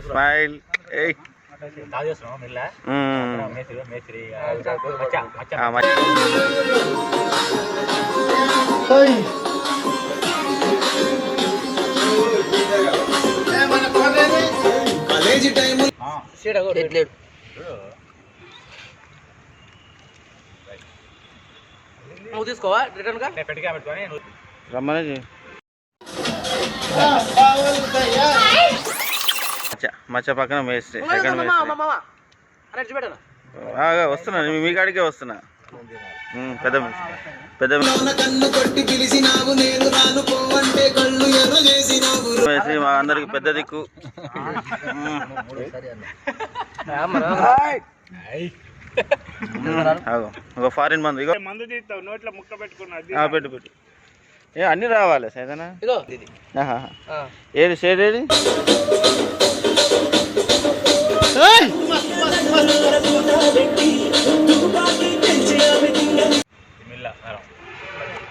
Smile నువ్వు తీసుకోవా return గా రమ్మని మచ్చ పక్కన మేస్త్రి సెకండ్ మేస్త్రి వస్తున్నా మీ కాడికే వస్తున్నా పెద్ద మేస్త్రి మా అందరికి పెద్ద దిక్కు ఒక ఫారిన్ మందు ఇగో పెట్టు పెట్టు ఏ అన్ని రావాలి సైదనా ఏది షేడ్ ఏది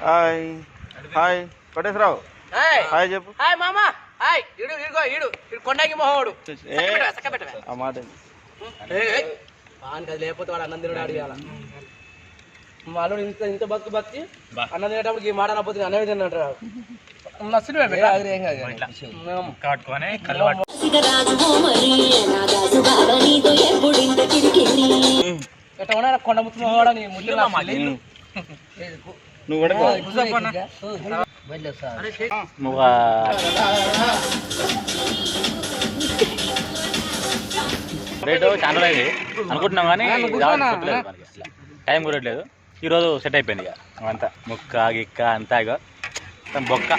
హాయ్ హాయ్ కోటేశ్వరరావు హాయ్ చెప్పు హాయ్ మామా హాయ్ ఇడు ఇడుగో ఇడు కొండకి మొహోడు ఆ మాట పాన్ కదా లేకపోతే వాడు అన్నం తినడు అడిగాల వాళ్ళు ఇంత ఇంత బతికి అన్నం తినేటప్పుడు ఈ మాట అనపోతే అన్నవి తిన్నట్టు నచ్చిన ఎట్లా ఉన్నా కొండ ముచ్చుకోవడా నీ ముళ్ళు నువ్వు రేటు చాలా అయింది అనుకుంటున్నాం కానీ టైం కుదరట్లేదు. ఈరోజు సెట్ అయిపోయింది ఇక అంతా ముక్క గిక్క అంతా ఇక బొక్క